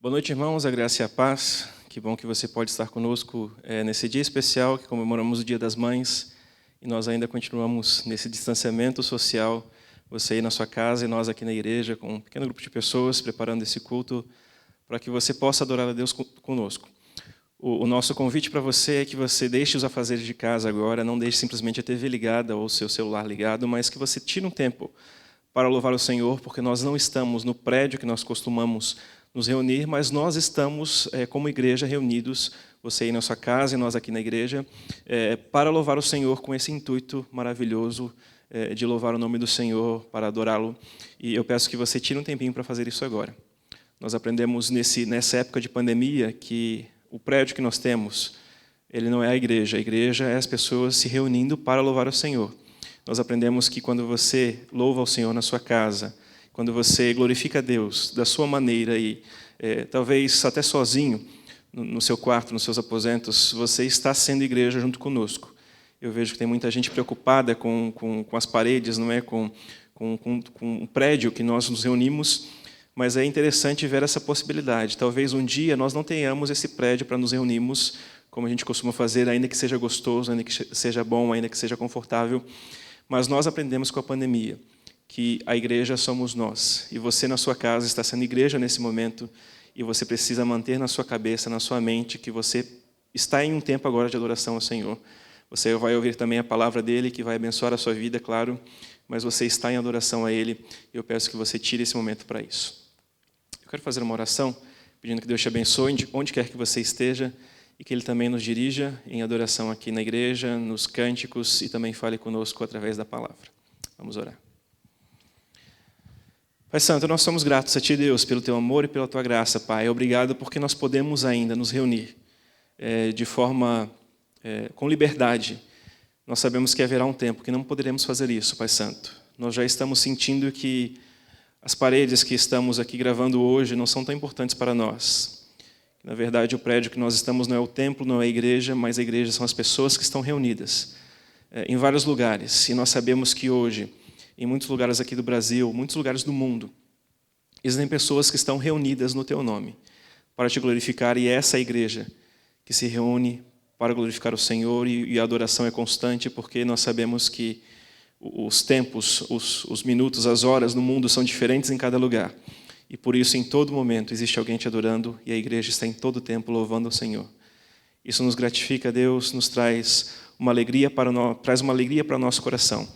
Boa noite, irmãos, a graça e a paz. Que bom que você pode estar conosco nesse dia especial que comemoramos o Dia das Mães e nós ainda continuamos nesse distanciamento social, você aí na sua casa e nós aqui na igreja com um pequeno grupo de pessoas preparando esse culto para que você possa adorar a Deus conosco. O nosso convite para você é que você deixe os afazeres de casa agora, não deixe simplesmente a TV ligada ou o seu celular ligado, mas que você tire um tempo para louvar o Senhor, porque nós não estamos no prédio que nós costumamos nos reunir, mas nós estamos, como igreja, reunidos, você aí na sua casa e nós aqui na igreja, para louvar o Senhor com esse intuito maravilhoso de louvar o nome do Senhor, para adorá-lo. E eu peço que você tire um tempinho para fazer isso agora. Nós aprendemos nessa época de pandemia que o prédio que nós temos, ele não é a igreja é as pessoas se reunindo para louvar o Senhor. Nós aprendemos que quando você louva o Senhor na sua casa, quando você glorifica a Deus da sua maneira e talvez até sozinho, no seu quarto, nos seus aposentos, você está sendo igreja junto conosco. Eu vejo que tem muita gente preocupada com as paredes, não é? com o prédio que nós nos reunimos, mas é interessante ver essa possibilidade. Talvez um dia nós não tenhamos esse prédio para nos reunirmos, como a gente costuma fazer, ainda que seja gostoso, ainda que seja bom, ainda que seja confortável, mas nós aprendemos com a pandemia que a igreja somos nós. E você na sua casa está sendo igreja nesse momento e você precisa manter na sua cabeça, na sua mente, que você está em um tempo agora de adoração ao Senhor. Você vai ouvir também a palavra dEle, que vai abençoar a sua vida, claro, mas você está em adoração a Ele e eu peço que você tire esse momento para isso. Eu quero fazer uma oração, pedindo que Deus te abençoe, onde quer que você esteja, e que Ele também nos dirija em adoração aqui na igreja, nos cânticos, e também fale conosco através da palavra. Vamos orar. Pai Santo, nós somos gratos a Ti, Deus, pelo Teu amor e pela Tua graça, Pai. Obrigado porque nós podemos ainda nos reunir de forma, com liberdade. Nós sabemos que haverá um tempo que não poderemos fazer isso, Pai Santo. Nós já estamos sentindo que as paredes que estamos aqui gravando hoje não são tão importantes para nós. Na verdade, o prédio que nós estamos não é o templo, não é a igreja, mas a igreja são as pessoas que estão reunidas em vários lugares. E nós sabemos que hoje, em muitos lugares aqui do Brasil, muitos lugares do mundo, existem pessoas que estão reunidas no Teu nome para Te glorificar, e é essa igreja que se reúne para glorificar o Senhor, e a adoração é constante, porque nós sabemos que os tempos, os minutos, as horas no mundo são diferentes em cada lugar, e por isso em todo momento existe alguém Te adorando, e a igreja está em todo tempo louvando o Senhor. Isso nos gratifica, Deus, nos traz uma alegria para o nosso coração,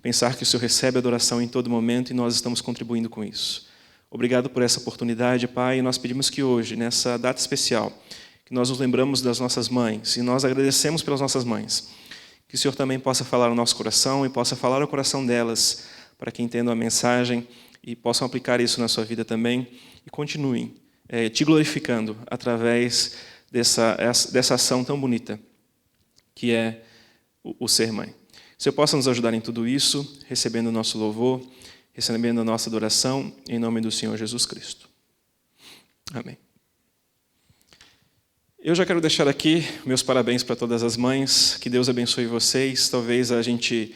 pensar que o Senhor recebe adoração em todo momento e nós estamos contribuindo com isso. Obrigado por essa oportunidade, Pai, e nós pedimos que hoje, nessa data especial, que nós nos lembramos das nossas mães, e nós agradecemos pelas nossas mães, que o Senhor também possa falar ao nosso coração e possa falar ao coração delas, para que entendam a mensagem e possam aplicar isso na sua vida também, e continuem Te glorificando através dessa ação tão bonita, que é o ser mãe. Que o Senhor possa nos ajudar em tudo isso, recebendo o nosso louvor, recebendo a nossa adoração, em nome do Senhor Jesus Cristo. Amém. Eu já quero deixar aqui meus parabéns para todas as mães, que Deus abençoe vocês. Talvez a gente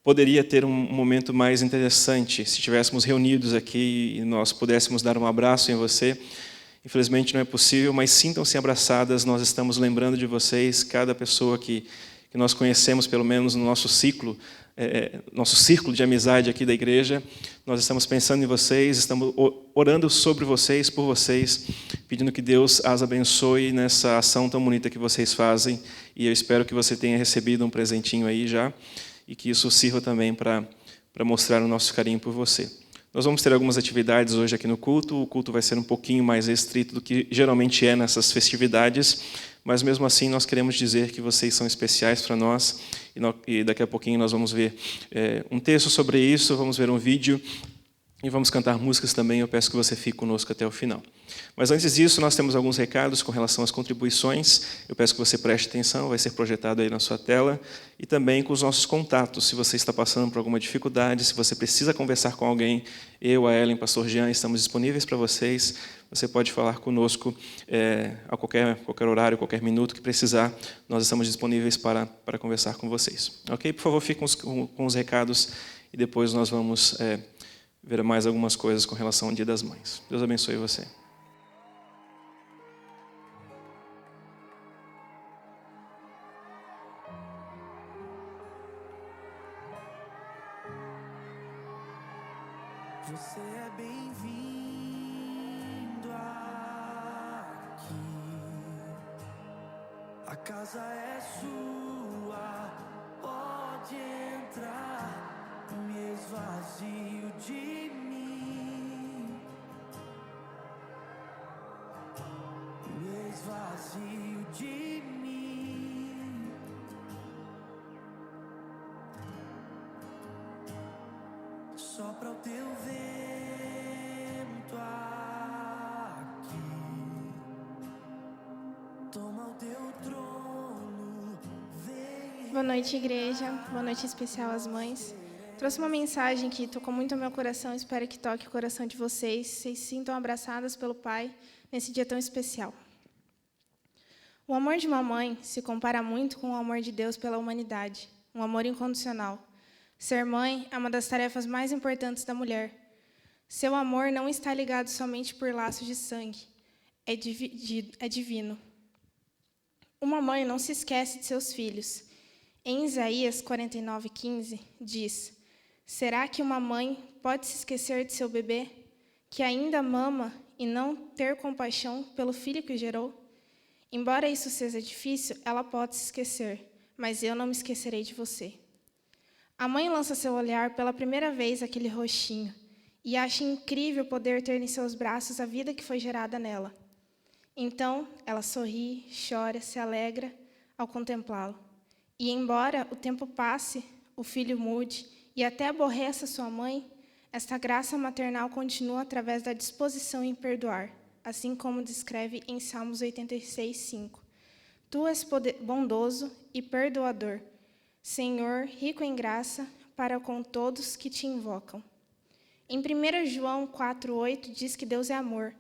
poderia ter um momento mais interessante se estivéssemos reunidos aqui e nós pudéssemos dar um abraço em você. Infelizmente não é possível, mas sintam-se abraçadas, nós estamos lembrando de vocês, cada pessoa que nós conhecemos, pelo menos no nosso círculo de amizade aqui da igreja. Nós estamos pensando em vocês, estamos orando sobre vocês, por vocês, pedindo que Deus as abençoe nessa ação tão bonita que vocês fazem, e eu espero que você tenha recebido um presentinho aí já, e que isso sirva também para mostrar o nosso carinho por você. Nós vamos ter algumas atividades hoje aqui no culto, o culto vai ser um pouquinho mais restrito do que geralmente é nessas festividades, mas mesmo assim nós queremos dizer que vocês são especiais para nós, e daqui a pouquinho nós vamos ver um texto sobre isso, vamos ver um vídeo e vamos cantar músicas também. Eu peço que você fique conosco até o final. Mas antes disso, nós temos alguns recados com relação às contribuições. Eu peço que você preste atenção, vai ser projetado aí na sua tela, e também com os nossos contatos. Se você está passando por alguma dificuldade, se você precisa conversar com alguém, eu, a Ellen, Pastor Jean, estamos disponíveis para vocês. Você pode falar conosco a qualquer horário, qualquer minuto que precisar. Nós estamos disponíveis para conversar com vocês. Ok? Por favor, fiquem com os recados e depois nós vamos ver mais algumas coisas com relação ao Dia das Mães. Deus abençoe você. Você é bem-vindo aqui. A casa é sua, pode entrar. Me esvazio de mim, me esvazio de mim. Sopra o teu vento aqui, toma o teu trono, vem. Boa noite, igreja. Boa noite especial às mães. Trouxe uma mensagem que tocou muito ao meu coração. Espero que toque o coração de vocês. Vocês se sintam abraçadas pelo Pai nesse dia tão especial. O amor de uma mãe se compara muito com o amor de Deus pela humanidade. Um amor incondicional. Ser mãe é uma das tarefas mais importantes da mulher. Seu amor não está ligado somente por laços de sangue. É divino. Uma mãe não se esquece de seus filhos. Em Isaías 49:15, diz: será que uma mãe pode se esquecer de seu bebê, que ainda mama, e não ter compaixão pelo filho que gerou? Embora isso seja difícil, ela pode se esquecer, mas eu não me esquecerei de você. A mãe lança seu olhar pela primeira vez aquele rostinho e acha incrível poder ter em seus braços a vida que foi gerada nela. Então, ela sorri, chora, se alegra ao contemplá-lo. E, embora o tempo passe, o filho mude e até aborreça sua mãe, esta graça maternal continua através da disposição em perdoar, assim como descreve em Salmos 86:5. Tu és bondoso e perdoador, Senhor, rico em graça, para com todos que te invocam. Em 1 João 4:8 diz que Deus é amor.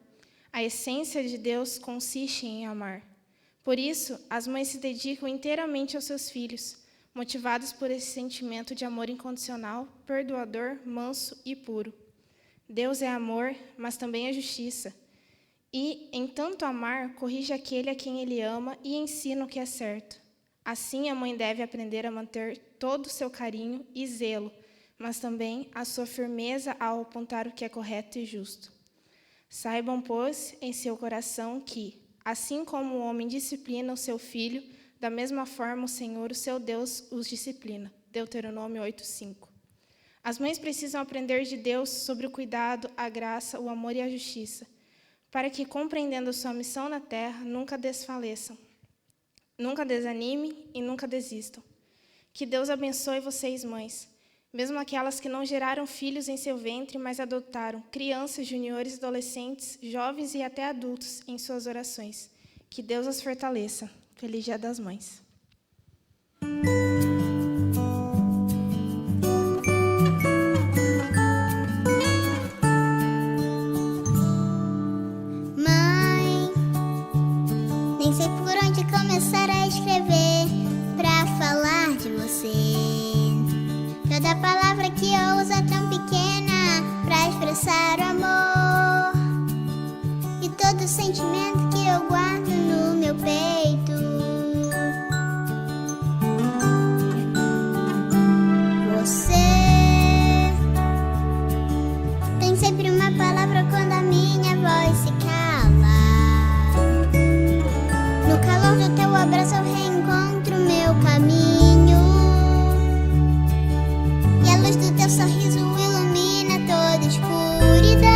A essência de Deus consiste em amar. Por isso, as mães se dedicam inteiramente aos seus filhos, motivadas por esse sentimento de amor incondicional, perdoador, manso e puro. Deus é amor, mas também é justiça. E, em tanto amar, corrige aquele a quem ele ama e ensina o que é certo. Assim, a mãe deve aprender a manter todo o seu carinho e zelo, mas também a sua firmeza ao apontar o que é correto e justo. Saibam, pois, em seu coração que, assim como o homem disciplina o seu filho, da mesma forma o Senhor, o seu Deus, os disciplina. Deuteronômio 8:5. As mães precisam aprender de Deus sobre o cuidado, a graça, o amor e a justiça, para que, compreendendo sua missão na terra, nunca desfaleçam. Nunca desanime e nunca desistam. Que Deus abençoe vocês, mães, mesmo aquelas que não geraram filhos em seu ventre, mas adotaram crianças, juniores, adolescentes, jovens e até adultos em suas orações. Que Deus as fortaleça. Feliz Dia das Mães. Mãe, nem sei por onde começar a escrever pra falar de você. Toda palavra que eu uso é tão pequena pra expressar o amor e todo o sentimento que eu guardo no meu peito. Você tem sempre uma palavra quando a minha voz se cala. No calor do teu abraço eu reencontro meu caminho, e a luz do teu sorriso ilumina toda escuridão.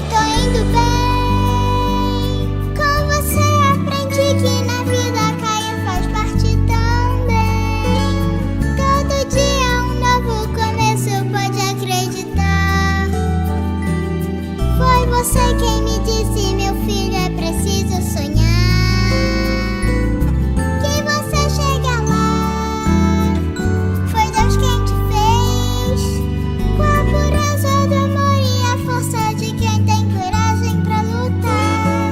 Tô indo bem, com você aprendi que na vida cair faz parte também. Todo dia um novo começo, pode acreditar. Foi você quem me disse, meu filho, é preciso sonhar. Que você chega lá, foi Deus quem te fez, com a pureza do amor e a força de quem tem coragem pra lutar.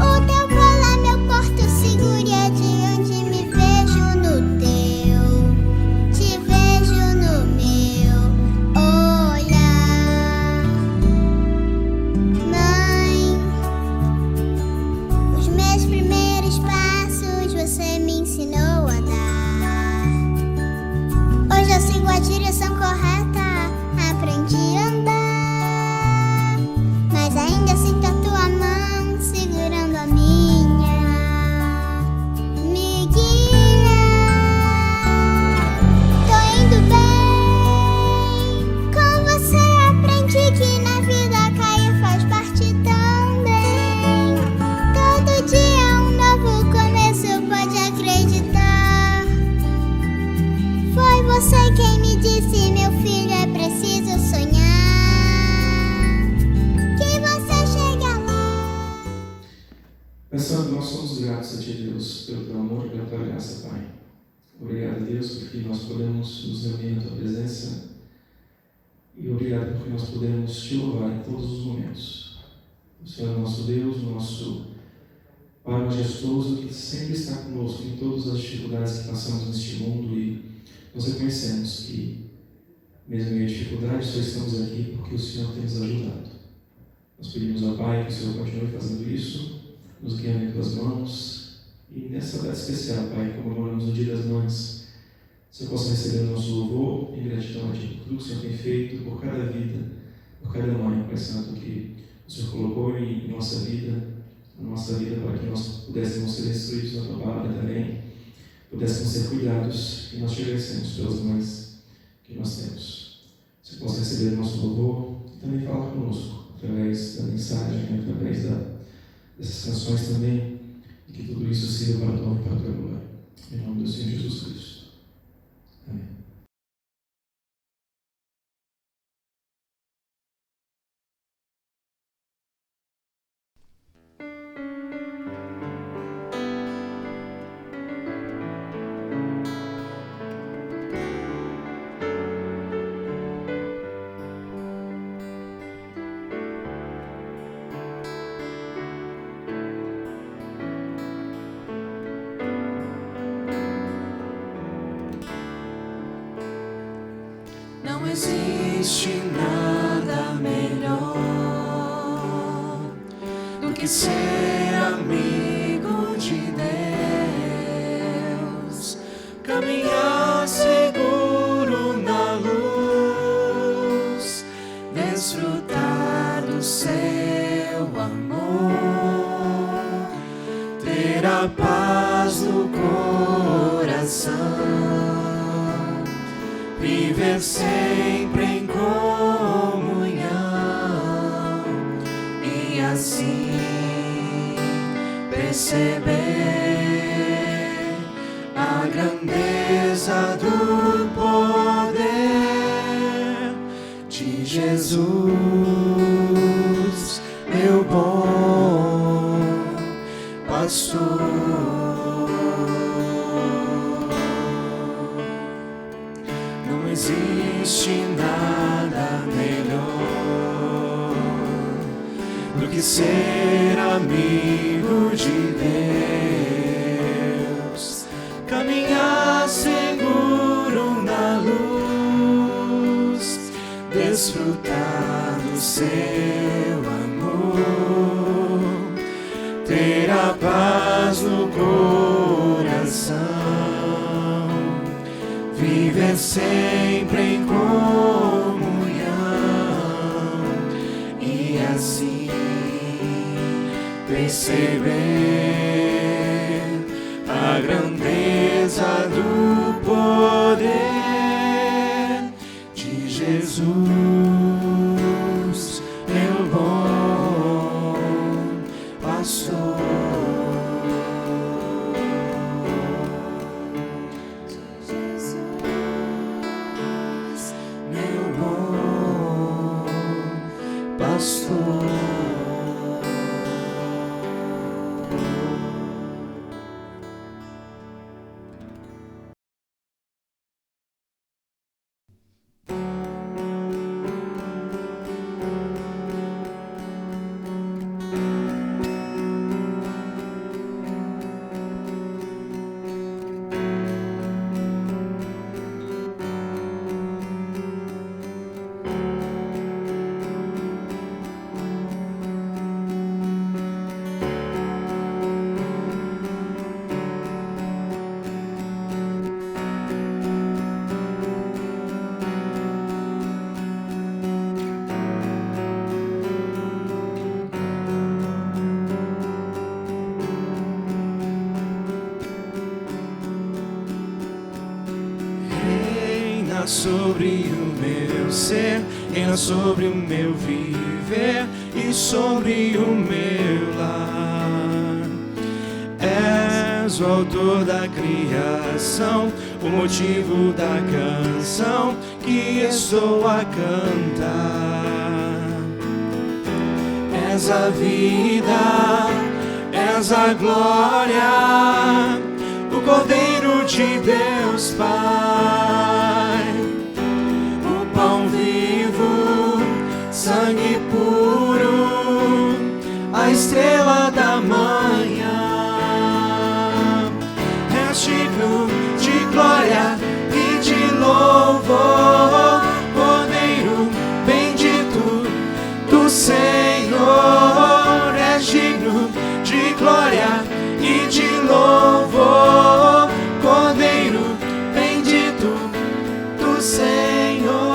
O teu colo é meu porto seguro e é de onde me vejo no teu, te vejo no meu olhar. Mãe, gratos a Ti, Deus, pelo Teu amor e pela Tua graça, Pai. Obrigado, Deus, porque nós podemos nos reunir na Tua presença. E obrigado porque nós podemos Te louvar em todos os momentos. O Senhor é nosso Deus, o nosso Pai majestoso, que sempre está conosco em todas as dificuldades que passamos neste mundo, e nós reconhecemos que, mesmo em meio à dificuldade, só estamos aqui porque o Senhor tem nos ajudado. Nós pedimos ao Pai que o Senhor continue fazendo isso, nos guiando em Tuas mãos, e nessa data especial, Pai, comemoramos o Dia das Mães, o Senhor possa receber o nosso louvor em gratidão a Ti por tudo que o Senhor tem feito, por cada vida, por cada mãe, Pai Santo, que o Senhor colocou em nossa vida, para que nós pudéssemos ser instruídos na Tua palavra também, pudéssemos ser cuidados, e nós te agradecemos pelas mães que nós temos. Você possa receber o nosso louvor e também falar conosco, através da mensagem, através dessas canções também, e que tudo isso sirva para a Tua honra e para a Tua glória. Em nome do Senhor Jesus Cristo. Amém. Não existe nada melhor do que ser amigo de Deus, caminhar seguro na luz, desfrutar do seu amor, ter a paz no coração, viver sempre em comunhão e assim perceber a grandeza do poder de Jesus, meu bom pastor. Não existe nada melhor do que ser amigo de Deus, caminhar seguro na luz, desfrutar do seu amor, ter a paz no coração, viver sempre em comunhão e assim perceber a grandeza do poder de Jesus, meu bom pastor. Sobre o meu ser, reina sobre o meu viver e sobre o meu lar. És o autor da criação, o motivo da canção que estou a cantar. És a vida, és a glória, o Cordeiro de Deus Pai, o pão vivo, sangue puro, a estrela da manhã. És digno de glória e de louvor, Cordeiro bendito do Senhor. És digno de glória e de louvor, Cordeiro bendito do Senhor.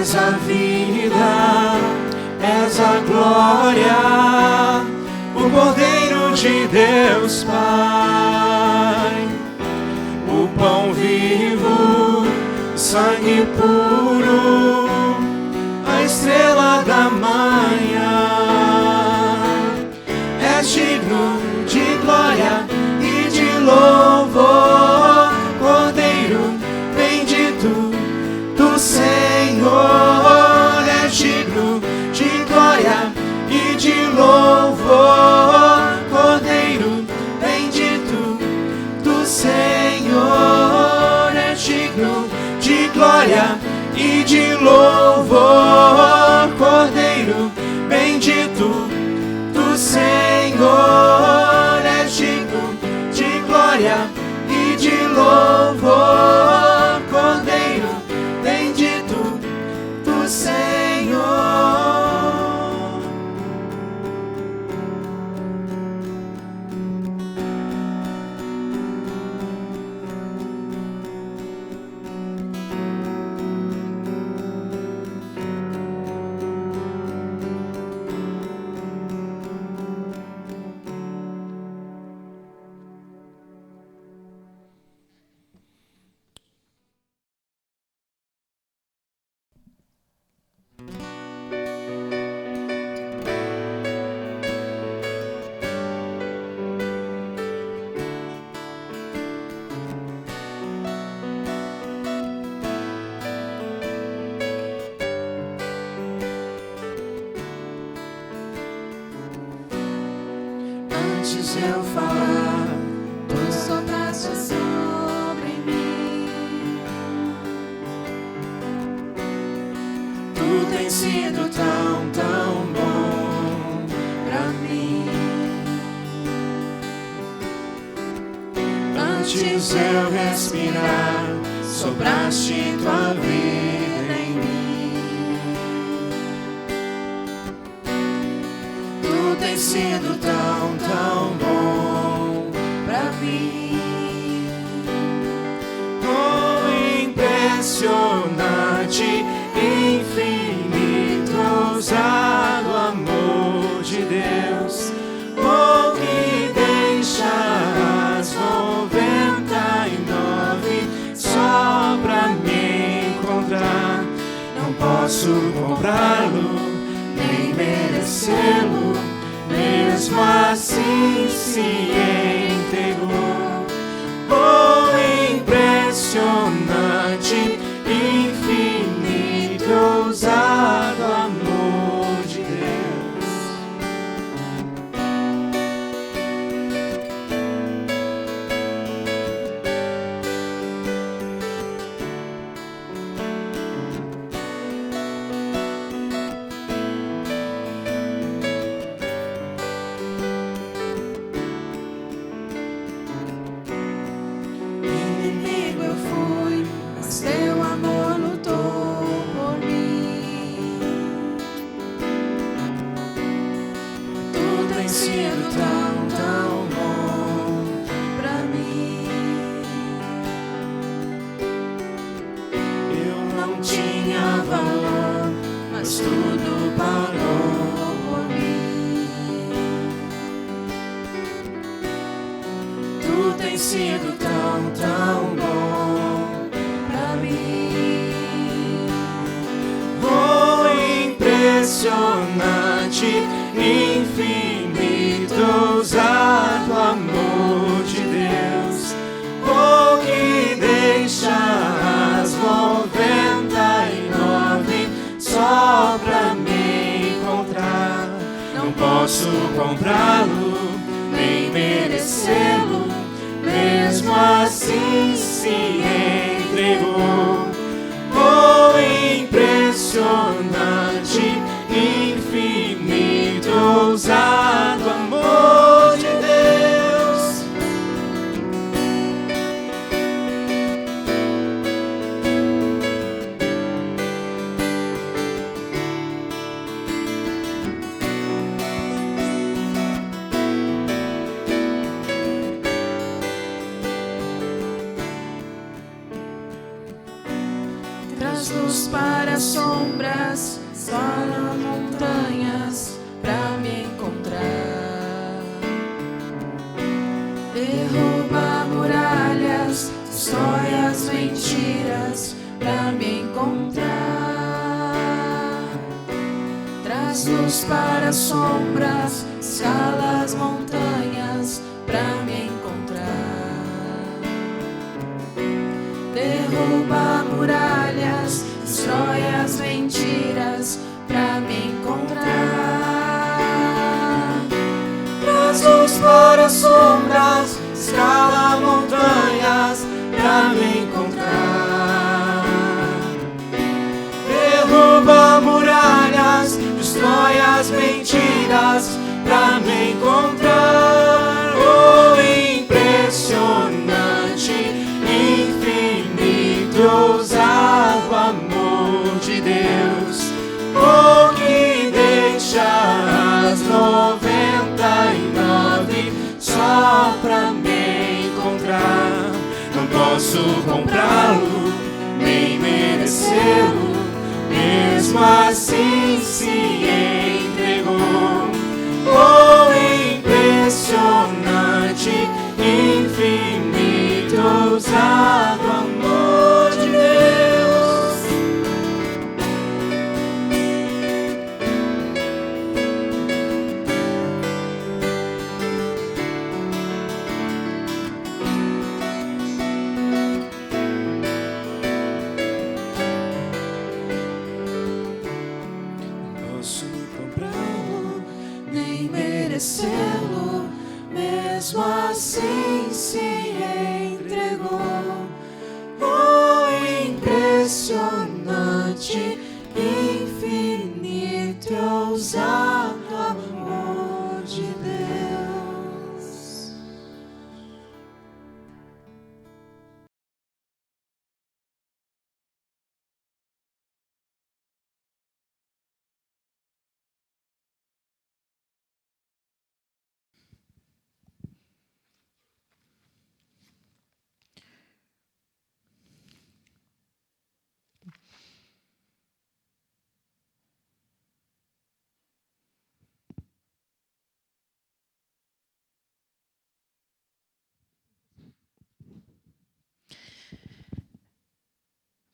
És a vida, és a glória, o Cordeiro de Deus Pai, o pão vivo, sangue puro, a estrela da manhã. És digno de glória e de louvor, Cordeiro bendito do Senhor. És digno de glória e de louvor, Cordeiro bendito do Senhor. És digno de glória e de louvor, Cordeiro bendito do Senhor. És digno de glória e de louvor, Cordeiro bendito do Senhor. Antes eu falar, Tu sopraste sobre mim. tu tens sido tão, tão bom pra mim. Antes eu respirar, sopraste tua vida em mim. Tu tens sido tão, tão bom pra mim. Oh, impressionante, infinito, ousado amor de Deus. Oh, que deixarás 99 só pra me encontrar. Não posso comprá-lo, nem merecê-lo, mesmo assim se entregou. Oh, impressionante, infinito, ousado amor de Deus. tem sido tão, tão bom pra mim. Oh, impressionante, infinito, ousado amor de Deus, oh, que deixa as 99 só pra me encontrar. Não posso comprá-lo, nem merecê-lo, mesmo assim se entregou. Oh, impressionante, infinito, ousado amor de Deus. Traz luz para as sombras, para montanhas, pra me encontrar. Derruba muralhas, destrói as mentiras, pra me encontrar. Traz luz para as sombras, escala as montanhas, pra me encontrar. Derruba muralhas, destrói as mentiras, pra me encontrar. Traz luz para as sombras, escala montanhas pra me encontrar. Derruba muralhas, destrói as mentiras pra me encontrar. Oh, impressionante, infinito, ousado amor de Deus, oh, que deixa as 99 só pra me encontrar. Não posso comprá-lo, nem merecê-lo, mesmo assim se entregou. Oh, impressionante, infinito, ousado amor de Deus. Posso comprá-lo, Nem merecê-lo, mesmo assim se entregou. oh, Impressionante, infinito, ousado amor de Deus.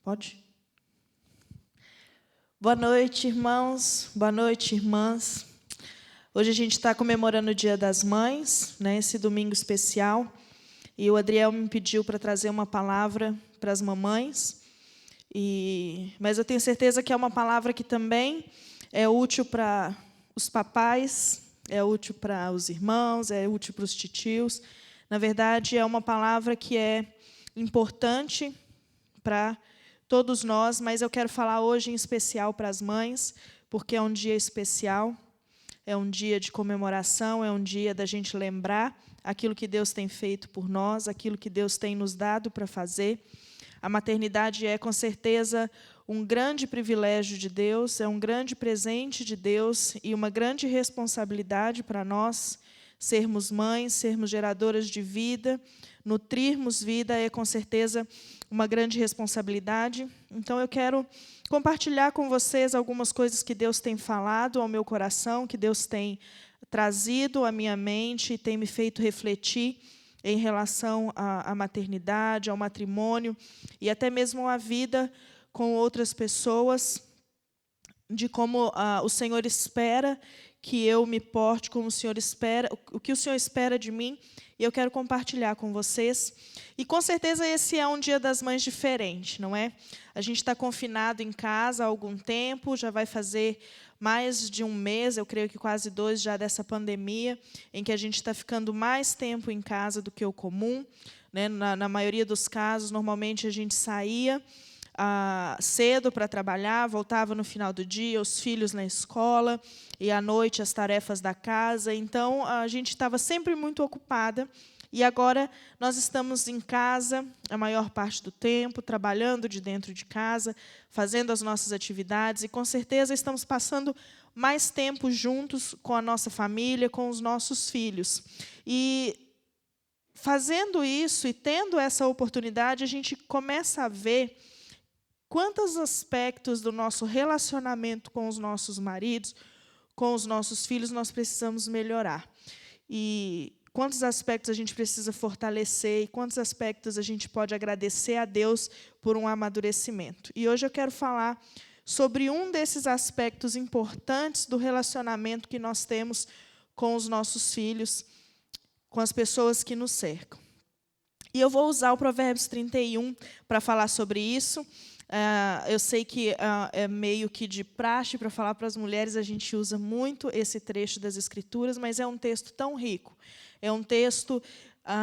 Pode? Boa noite, irmãos. Boa noite, irmãs. Hoje a gente está comemorando o Dia das Mães, né, esse domingo especial. E o Adriel me pediu para trazer uma palavra para as mamães. Mas eu tenho certeza que é uma palavra que também é útil para os papais, é útil para os irmãos, é útil para os titios. Na verdade, é uma palavra que é importante para todos nós, mas eu quero falar hoje em especial para as mães, porque é um dia especial, é um dia de comemoração, é um dia da gente lembrar aquilo que Deus tem feito por nós, aquilo que Deus tem nos dado para fazer. A maternidade é, com certeza, um grande privilégio de Deus, é um grande presente de Deus e uma grande responsabilidade para nós sermos mães, sermos geradoras de vida, nutrirmos vida é, com certeza, uma grande responsabilidade. Então, eu quero compartilhar com vocês algumas coisas que Deus tem falado ao meu coração, que Deus tem trazido à minha mente e tem me feito refletir em relação à maternidade, ao matrimônio e até mesmo à vida com outras pessoas, de como o Senhor espera que eu me porte, como o Senhor espera, o que o Senhor espera de mim, e eu quero compartilhar com vocês. E com certeza esse é um Dia das Mães diferente, não é? A gente está confinado em casa há algum tempo, já vai fazer mais de um mês, eu creio que quase 2 já dessa pandemia, em que a gente está ficando mais tempo em casa do que o comum, né? Na maioria dos casos, normalmente a gente saía cedo para trabalhar, voltava no final do dia, os filhos na escola, e à noite as tarefas da casa. Então, a gente estava sempre muito ocupada, e agora nós estamos em casa a maior parte do tempo, trabalhando de dentro de casa, fazendo as nossas atividades, e com certeza estamos passando mais tempo juntos com a nossa família, com os nossos filhos. E fazendo isso e tendo essa oportunidade, a gente começa a ver quantos aspectos do nosso relacionamento com os nossos maridos, com os nossos filhos, nós precisamos melhorar. E quantos aspectos a gente precisa fortalecer e quantos aspectos a gente pode agradecer a Deus por um amadurecimento. E hoje eu quero falar sobre um desses aspectos importantes do relacionamento que nós temos com os nossos filhos, com as pessoas que nos cercam. E eu vou usar o Provérbios 31 para falar sobre isso. Eu sei que é meio que de praxe para falar para as mulheres, a gente usa muito esse trecho das Escrituras, mas é um texto tão rico. É um texto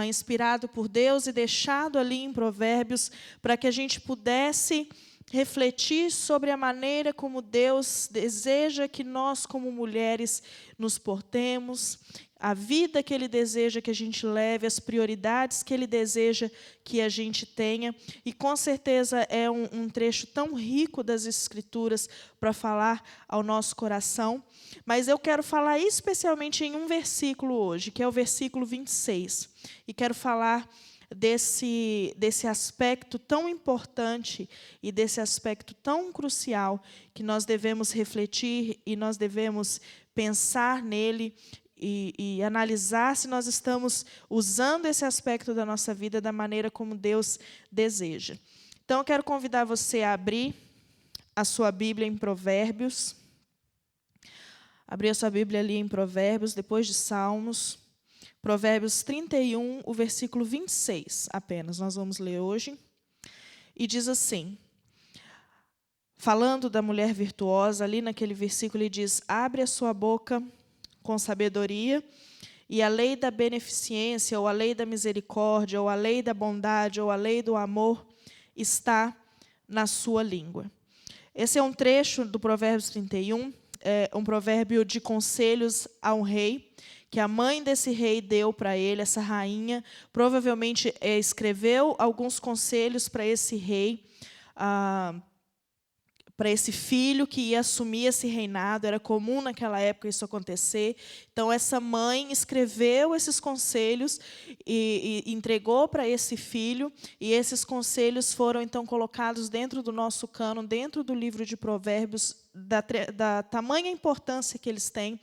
inspirado por Deus e deixado ali em Provérbios para que a gente pudesse refletir sobre a maneira como Deus deseja que nós, como mulheres, nos portemos, a vida que Ele deseja que a gente leve, as prioridades que Ele deseja que a gente tenha. E, com certeza, é um trecho tão rico das Escrituras para falar ao nosso coração. Mas eu quero falar especialmente em um versículo hoje, que é o versículo 26. E quero falar desse aspecto tão importante e desse aspecto tão crucial que nós devemos refletir e nós devemos pensar nele e analisar se nós estamos usando esse aspecto da nossa vida da maneira como Deus deseja. Então, eu quero convidar você a abrir a sua Bíblia em Provérbios. Abrir a sua Bíblia ali em Provérbios, depois de Salmos. Provérbios 31, o versículo 26 apenas, nós vamos ler hoje. E diz assim, falando da mulher virtuosa, ali naquele versículo ele diz, abre a sua boca com sabedoria, e a lei da beneficência, ou a lei da misericórdia, ou a lei da bondade, ou a lei do amor, está na sua língua. Esse é um trecho do Provérbios 31, um provérbio de conselhos a um rei, que a mãe desse rei deu para ele, essa rainha, provavelmente escreveu alguns conselhos para esse rei, para esse filho que ia assumir esse reinado. Era comum naquela época isso acontecer. Então, essa mãe escreveu esses conselhos e entregou para esse filho, e esses conselhos foram, então, colocados dentro do nosso cânon, dentro do livro de Provérbios, da tamanha importância que eles têm.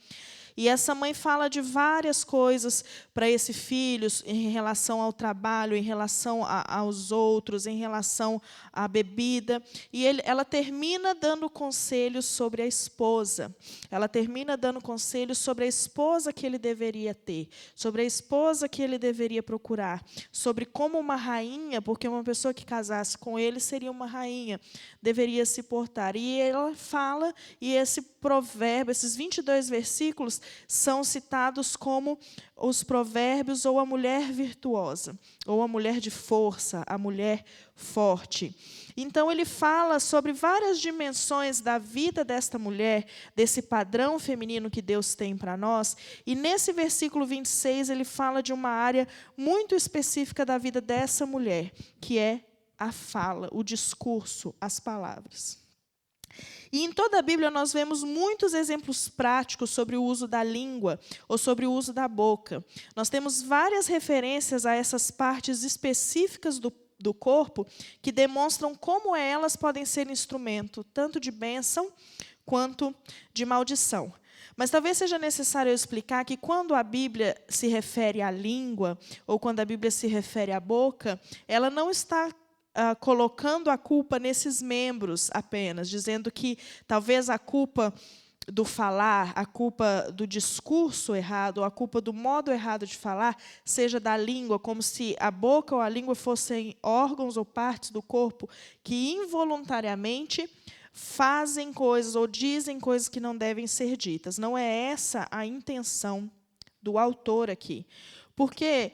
E essa mãe fala de várias coisas para esse filho, em relação ao trabalho, em relação aos outros, em relação à bebida. E ela termina dando conselhos sobre a esposa. Ela termina dando conselhos sobre a esposa que ele deveria ter, sobre a esposa que ele deveria procurar, sobre como uma rainha, porque uma pessoa que casasse com ele seria uma rainha, deveria se portar. E ela fala, e esse provérbio, esses 22 versículos, são citados como os provérbios ou a mulher virtuosa, ou a mulher de força, a mulher forte. Então, ele fala sobre várias dimensões da vida desta mulher, desse padrão feminino que Deus tem para nós. E nesse versículo 26, ele fala de uma área muito específica da vida dessa mulher, que é a fala, o discurso, as palavras. E em toda a Bíblia nós vemos muitos exemplos práticos sobre o uso da língua ou sobre o uso da boca. Nós temos várias referências a essas partes específicas do corpo que demonstram como elas podem ser instrumento tanto de bênção quanto de maldição. Mas talvez seja necessário eu explicar que quando a Bíblia se refere à língua, ou quando a Bíblia se refere à boca, ela não está colocando a culpa nesses membros apenas, dizendo que talvez a culpa do falar, a culpa do discurso errado, ou a culpa do modo errado de falar, seja da língua, como se a boca ou a língua fossem órgãos ou partes do corpo que involuntariamente fazem coisas ou dizem coisas que não devem ser ditas. Não é essa a intenção do autor aqui. Porque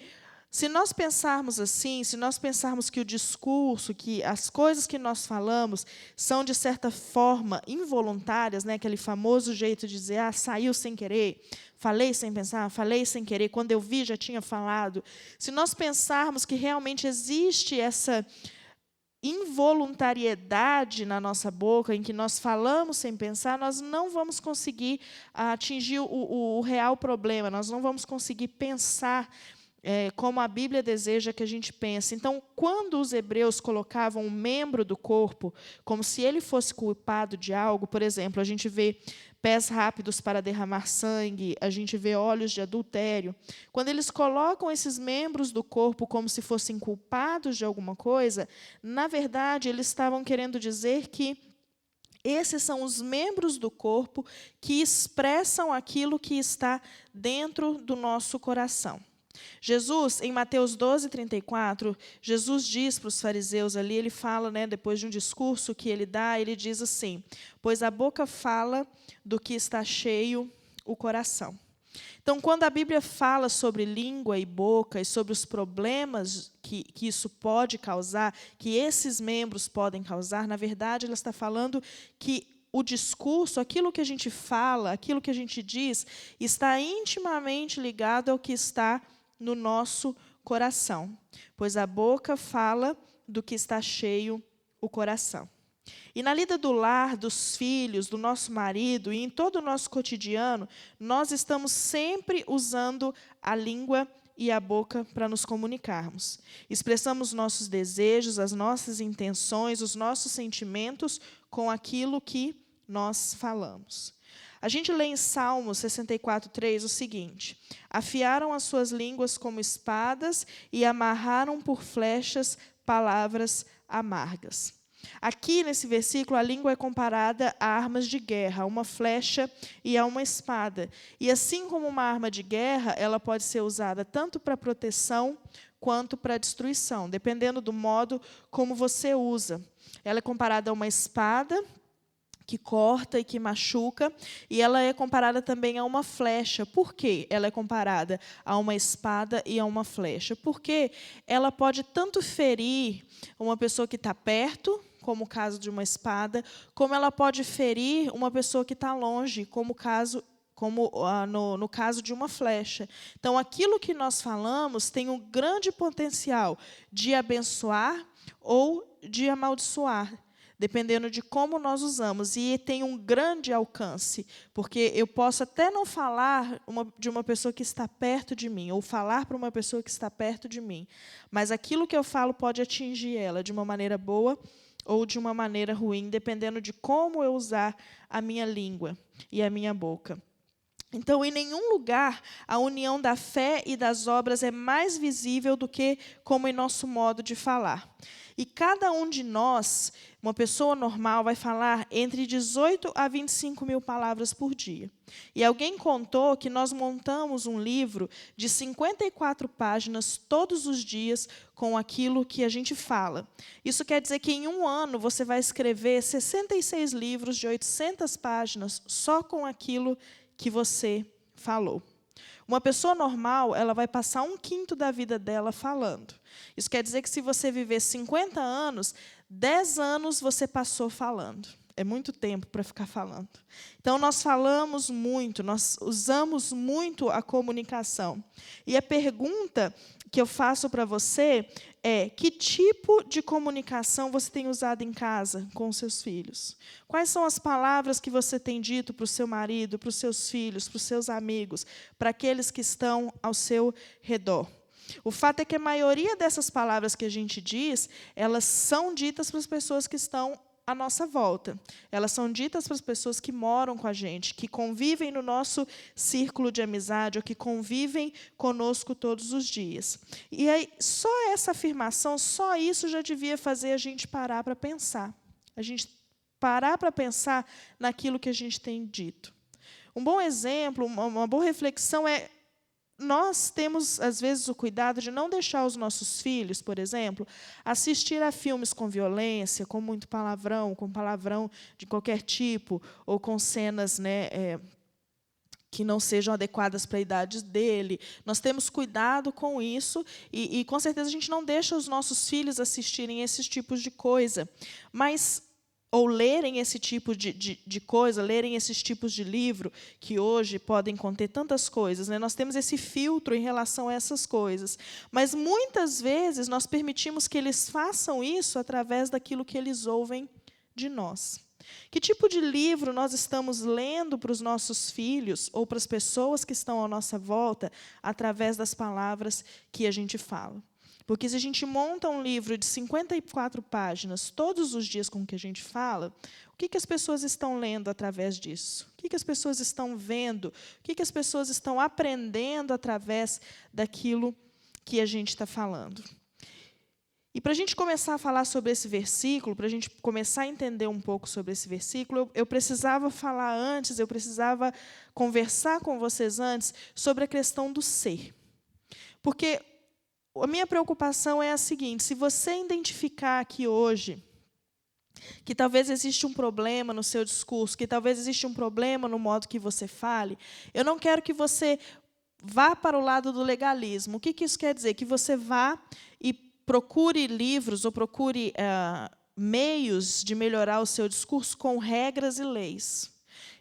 se nós pensarmos assim, se nós pensarmos que o discurso, que as coisas que nós falamos são, de certa forma, involuntárias, né? Aquele famoso jeito de dizer, saiu sem querer, falei sem pensar, falei sem querer, quando eu vi já tinha falado. Se nós pensarmos que realmente existe essa involuntariedade na nossa boca, em que nós falamos sem pensar, nós não vamos conseguir atingir o real problema, nós não vamos conseguir pensar como a Bíblia deseja que a gente pense. Então, quando os hebreus colocavam um membro do corpo como se ele fosse culpado de algo, por exemplo, a gente vê pés rápidos para derramar sangue, a gente vê olhos de adultério. Quando eles colocam esses membros do corpo como se fossem culpados de alguma coisa, na verdade, eles estavam querendo dizer que esses são os membros do corpo que expressam aquilo que está dentro do nosso coração. Jesus, em Mateus 12:34, Jesus diz para os fariseus ali, ele fala, depois de um discurso que ele dá, ele diz assim, pois a boca fala do que está cheio o coração. Então, quando a Bíblia fala sobre língua e boca e sobre os problemas que isso pode causar, que esses membros podem causar, na verdade, ela está falando que o discurso, aquilo que a gente fala, aquilo que a gente diz, está intimamente ligado ao que está no nosso coração, pois a boca fala do que está cheio o coração. E na lida do lar, dos filhos, do nosso marido e em todo o nosso cotidiano, nós estamos sempre usando a língua e a boca para nos comunicarmos. Expressamos nossos desejos, as nossas intenções, os nossos sentimentos com aquilo que nós falamos. A gente lê em Salmos 64:3 o seguinte, afiaram as suas línguas como espadas e amarraram por flechas palavras amargas. Aqui, nesse versículo, a língua é comparada a armas de guerra, a uma flecha e a uma espada. E assim como uma arma de guerra, ela pode ser usada tanto para proteção quanto para destruição, dependendo do modo como você usa. Ela é comparada a uma espada que corta e que machuca, e ela é comparada também a uma flecha. Por que ela é comparada a uma espada e a uma flecha? Porque ela pode tanto ferir uma pessoa que está perto, como o caso de uma espada, como ela pode ferir uma pessoa que está longe, como no caso de uma flecha. Então, aquilo que nós falamos tem um grande potencial de abençoar ou de amaldiçoar, dependendo de como nós usamos, e tem um grande alcance, porque eu posso até não falar de uma pessoa que está perto de mim, ou falar para uma pessoa que está perto de mim, mas aquilo que eu falo pode atingir ela de uma maneira boa ou de uma maneira ruim, dependendo de como eu usar a minha língua e a minha boca. Então, em nenhum lugar, a união da fé e das obras é mais visível do que como em nosso modo de falar. E cada um de nós, uma pessoa normal, vai falar entre 18 a 25 mil palavras por dia. E alguém contou que nós montamos um livro de 54 páginas todos os dias com aquilo que a gente fala. Isso quer dizer que em um ano você vai escrever 66 livros de 800 páginas só com aquilo que você falou. Uma pessoa normal, ela vai passar 1/5 da vida dela falando. Isso quer dizer que se você viver 50 anos, 10 anos você passou falando. É muito tempo para ficar falando. Então, nós falamos muito, nós usamos muito a comunicação. E a pergunta que eu faço para você é: que tipo de comunicação você tem usado em casa com os seus filhos? Quais são as palavras que você tem dito para o seu marido, para os seus filhos, para os seus amigos, para aqueles que estão ao seu redor? O fato é que a maioria dessas palavras que a gente diz, elas são ditas para as pessoas que estão à nossa volta. Elas são ditas para as pessoas que moram com a gente, que convivem no nosso círculo de amizade, ou que convivem conosco todos os dias. E aí, só essa afirmação, só isso já devia fazer a gente parar para pensar. A gente parar para pensar naquilo que a gente tem dito. Um bom exemplo, uma boa reflexão é: nós temos, às vezes, o cuidado de não deixar os nossos filhos, por exemplo, assistir a filmes com violência, com muito palavrão, com palavrão de qualquer tipo, ou com cenas, que não sejam adequadas para a idade dele. Nós temos cuidado com isso e, com certeza, a gente não deixa os nossos filhos assistirem esses tipos de coisa. Ou lerem esse tipo de coisa, lerem esses tipos de livro, que hoje podem conter tantas coisas. Nós temos esse filtro em relação a essas coisas. Mas, muitas vezes, nós permitimos que eles façam isso através daquilo que eles ouvem de nós. Que tipo de livro nós estamos lendo para os nossos filhos ou para as pessoas que estão à nossa volta através das palavras que a gente fala? Porque se a gente monta um livro de 54 páginas todos os dias com o que a gente fala, o que as pessoas estão lendo através disso? O que as pessoas estão vendo? O que as pessoas estão aprendendo através daquilo que a gente está falando? E para a gente começar a falar sobre esse versículo, para a gente começar a entender um pouco sobre esse versículo, eu precisava falar antes, eu precisava conversar com vocês antes sobre a questão do ser. Porque a minha preocupação é a seguinte: se você identificar aqui hoje que talvez existe um problema no seu discurso, que talvez existe um problema no modo que você fale, eu não quero que você vá para o lado do legalismo. O que isso quer dizer? Que você vá e procure livros ou procure meios de melhorar o seu discurso com regras e leis.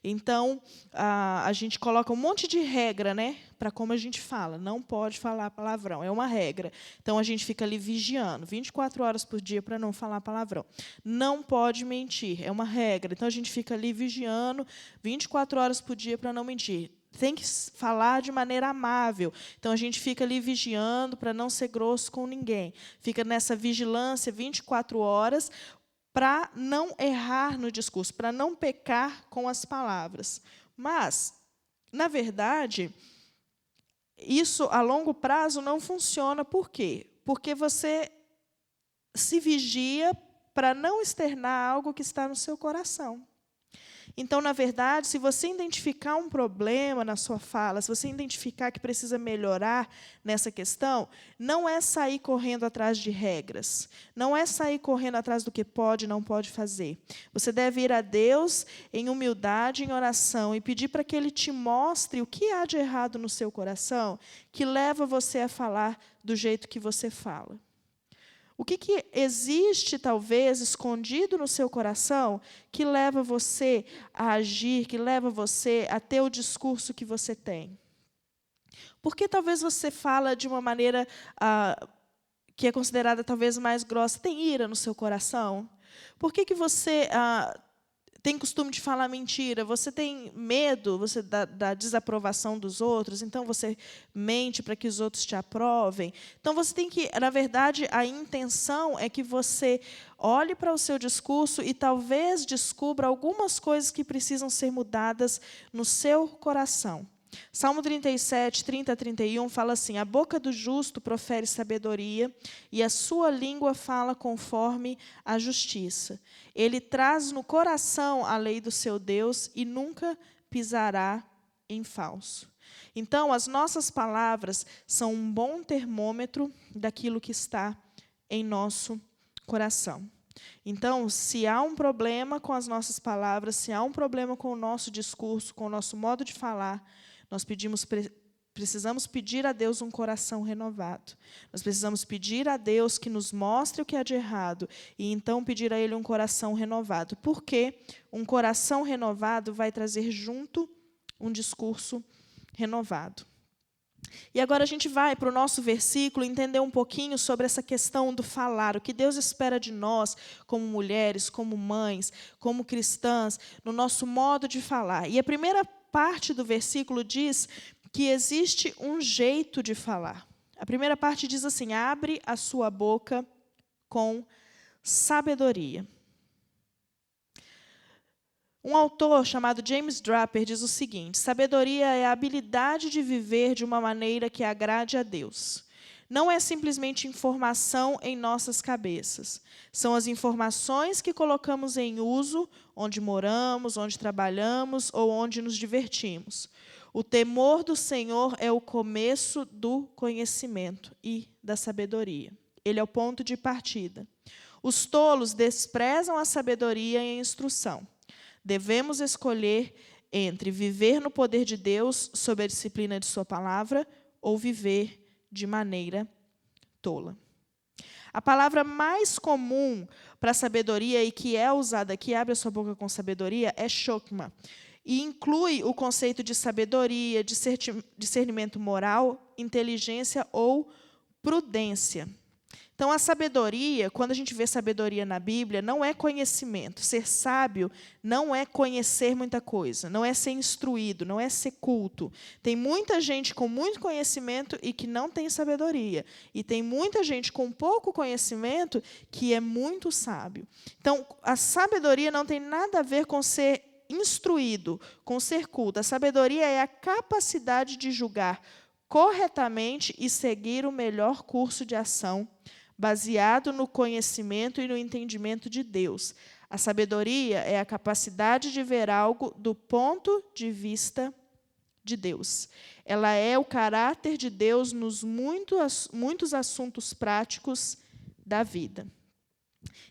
Então, a gente coloca um monte de regra, para como a gente fala. Não pode falar palavrão, é uma regra. Então, a gente fica ali vigiando, 24 horas por dia para não falar palavrão. Não pode mentir, é uma regra. Então, a gente fica ali vigiando, 24 horas por dia para não mentir. Tem que falar de maneira amável. Então, a gente fica ali vigiando para não ser grosso com ninguém. Fica nessa vigilância 24 horas, para não errar no discurso, para não pecar com as palavras. Mas, na verdade, isso a longo prazo não funciona. Por quê? Porque você se vigia para não externar algo que está no seu coração. Então, na verdade, se você identificar um problema na sua fala, se você identificar que precisa melhorar nessa questão, não é sair correndo atrás de regras, não é sair correndo atrás do que pode e não pode fazer. Você deve ir a Deus em humildade, em oração, e pedir para que Ele te mostre o que há de errado no seu coração, que leva você a falar do jeito que você fala. O que existe, talvez, escondido no seu coração que leva você a agir, que leva você a ter o discurso que você tem? Por que talvez você fala de uma maneira que é considerada talvez mais grossa? Tem ira no seu coração? Por que você tem costume de falar mentira? Você tem medo da desaprovação dos outros, então você mente para que os outros te aprovem. Então, você tem que, na verdade, a intenção é que você olhe para o seu discurso e talvez descubra algumas coisas que precisam ser mudadas no seu coração. Salmo 37, 30 a 31, fala assim: a boca do justo profere sabedoria, e a sua língua fala conforme a justiça. Ele traz no coração a lei do seu Deus e nunca pisará em falso. Então, as nossas palavras são um bom termômetro daquilo que está em nosso coração. Então, se há um problema com as nossas palavras, se há um problema com o nosso discurso, com o nosso modo de falar, nós precisamos pedir a Deus um coração renovado. Nós precisamos pedir a Deus que nos mostre o que há de errado e então pedir a Ele um coração renovado. Porque um coração renovado vai trazer junto um discurso renovado. E agora a gente vai para o nosso versículo entender um pouquinho sobre essa questão do falar, o que Deus espera de nós, como mulheres, como mães, como cristãs, no nosso modo de falar. E a primeira parte do versículo diz que existe um jeito de falar. A primeira parte diz assim: abre a sua boca com sabedoria. Um autor chamado James Draper diz o seguinte: sabedoria é a habilidade de viver de uma maneira que agrade a Deus. Não é simplesmente informação em nossas cabeças. São as informações que colocamos em uso onde moramos, onde trabalhamos ou onde nos divertimos. O temor do Senhor é o começo do conhecimento e da sabedoria. Ele é o ponto de partida. Os tolos desprezam a sabedoria e a instrução. Devemos escolher entre viver no poder de Deus sob a disciplina de sua palavra ou viver de maneira tola. A palavra mais comum para sabedoria e que é usada aqui, abre a sua boca com sabedoria, é chokma. E inclui o conceito de sabedoria, discernimento moral, inteligência ou prudência. Então, a sabedoria, quando a gente vê sabedoria na Bíblia, não é conhecimento. Ser sábio não é conhecer muita coisa, não é ser instruído, não é ser culto. Tem muita gente com muito conhecimento e que não tem sabedoria. E tem muita gente com pouco conhecimento que é muito sábio. Então, a sabedoria não tem nada a ver com ser instruído, com ser culto. A sabedoria é a capacidade de julgar corretamente e seguir o melhor curso de ação, baseado no conhecimento e no entendimento de Deus. A sabedoria é a capacidade de ver algo do ponto de vista de Deus. Ela é o caráter de Deus nos muitos assuntos práticos da vida.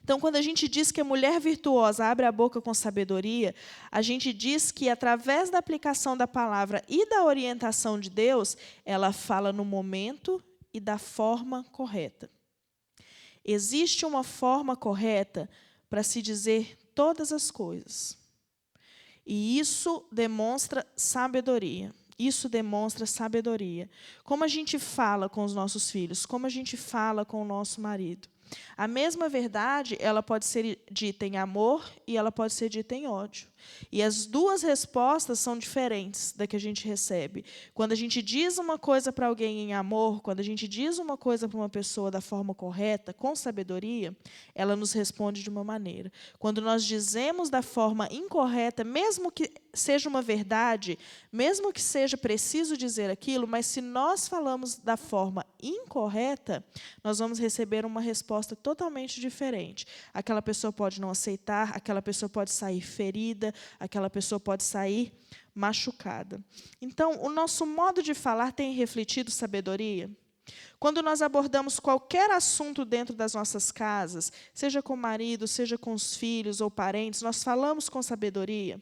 Então, quando a gente diz que a mulher virtuosa abre a boca com sabedoria, a gente diz que, através da aplicação da palavra e da orientação de Deus, ela fala no momento e da forma correta. Existe uma forma correta para se dizer todas as coisas. E isso demonstra sabedoria. Isso demonstra sabedoria. Como a gente fala com os nossos filhos, como a gente fala com o nosso marido. A mesma verdade, ela pode ser dita em amor e ela pode ser dita em ódio. E as duas respostas são diferentes da que a gente recebe. Quando a gente diz uma coisa para alguém em amor, quando a gente diz uma coisa para uma pessoa da forma correta, com sabedoria, ela nos responde de uma maneira. Quando nós dizemos da forma incorreta, mesmo que seja uma verdade, mesmo que seja preciso dizer aquilo, mas se nós falamos da forma incorreta, nós vamos receber uma resposta totalmente diferente. Aquela pessoa pode não aceitar, aquela pessoa pode sair ferida, aquela pessoa pode sair machucada. Então, o nosso modo de falar tem refletido sabedoria? Quando nós abordamos qualquer assunto dentro das nossas casas, seja com o marido, seja com os filhos ou parentes, nós falamos com sabedoria?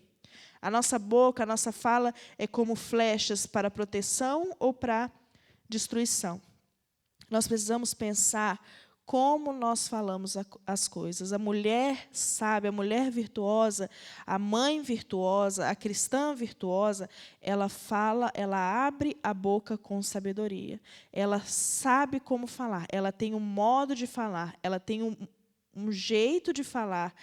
A nossa boca, a nossa fala é como flechas para proteção ou para destruição. Nós precisamos pensar como nós falamos as coisas. A mulher sábia, a mulher virtuosa, a mãe virtuosa, a cristã virtuosa, ela fala, ela abre a boca com sabedoria. Ela sabe como falar, ela tem um modo de falar, ela tem um jeito de falar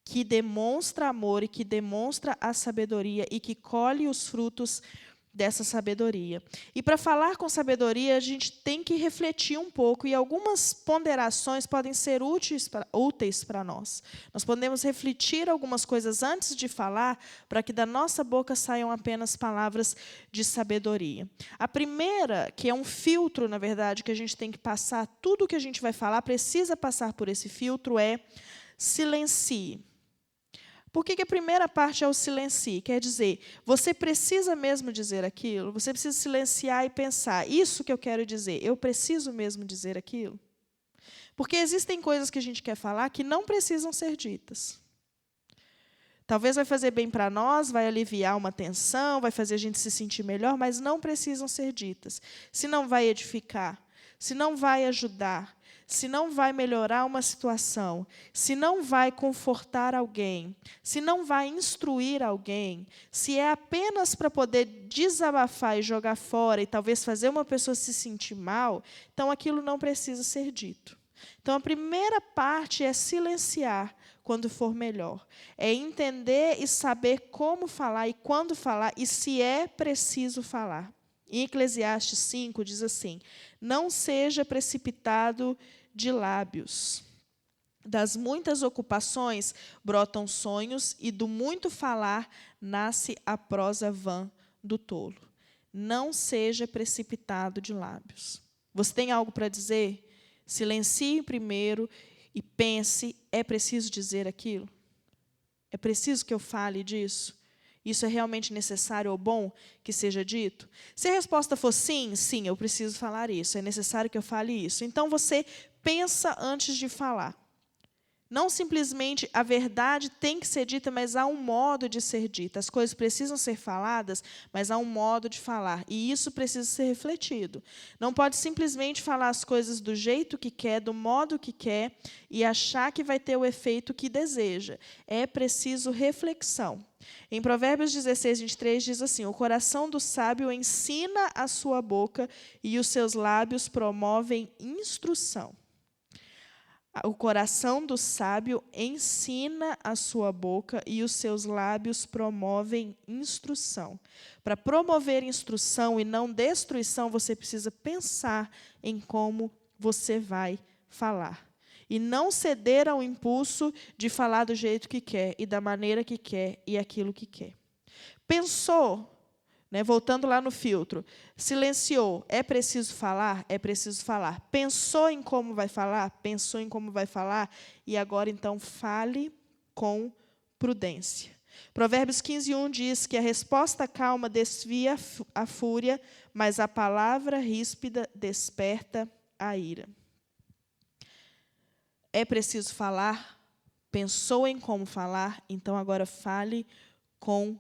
que demonstra amor e que demonstra a sabedoria e que colhe os frutos dessa sabedoria. E para falar com sabedoria, a gente tem que refletir um pouco, e algumas ponderações podem ser úteis para nós. Nós podemos refletir algumas coisas antes de falar, para que da nossa boca saiam apenas palavras de sabedoria. A primeira, que é um filtro, na verdade, que a gente tem que passar, tudo que a gente vai falar precisa passar por esse filtro, é silencie. Por que a primeira parte é o silencie? Quer dizer, você precisa mesmo dizer aquilo? Você precisa silenciar e pensar, isso que eu quero dizer, eu preciso mesmo dizer aquilo? Porque existem coisas que a gente quer falar que não precisam ser ditas. Talvez vai fazer bem para nós, vai aliviar uma tensão, vai fazer a gente se sentir melhor, mas não precisam ser ditas. Se não vai edificar, se não vai ajudar, se não vai melhorar uma situação, se não vai confortar alguém, se não vai instruir alguém, se é apenas para poder desabafar e jogar fora e talvez fazer uma pessoa se sentir mal, então aquilo não precisa ser dito. Então, a primeira parte é silenciar quando for melhor. É entender e saber como falar e quando falar e se é preciso falar. Em Eclesiastes 5 diz assim: não seja precipitado de lábios. Das muitas ocupações brotam sonhos, e do muito falar nasce a prosa vã do tolo. Não seja precipitado de lábios. Você tem algo para dizer? Silencie primeiro e pense, é preciso dizer aquilo? É preciso que eu fale disso? Isso é realmente necessário ou bom que seja dito? Se a resposta for sim, sim, eu preciso falar isso, é necessário que eu fale isso. Então, você pensa antes de falar. Não simplesmente a verdade tem que ser dita, mas há um modo de ser dita. As coisas precisam ser faladas, mas há um modo de falar. E isso precisa ser refletido. Não pode simplesmente falar as coisas do jeito que quer, do modo que quer, e achar que vai ter o efeito que deseja. É preciso reflexão. Em Provérbios 16, 23, diz assim: o coração do sábio ensina a sua boca, e os seus lábios promovem instrução. O coração do sábio ensina a sua boca, e os seus lábios promovem instrução. Para promover instrução e não destruição, você precisa pensar em como você vai falar. E não ceder ao impulso de falar do jeito que quer, e da maneira que quer, e aquilo que quer. Pensou, voltando lá no filtro, silenciou, é preciso falar? É preciso falar. Pensou em como vai falar? Pensou em como vai falar? E agora, então, fale com prudência. Provérbios 15:1 diz que a resposta calma desvia a fúria, mas a palavra ríspida desperta a ira. É preciso falar? Pensou em como falar? Então, agora fale com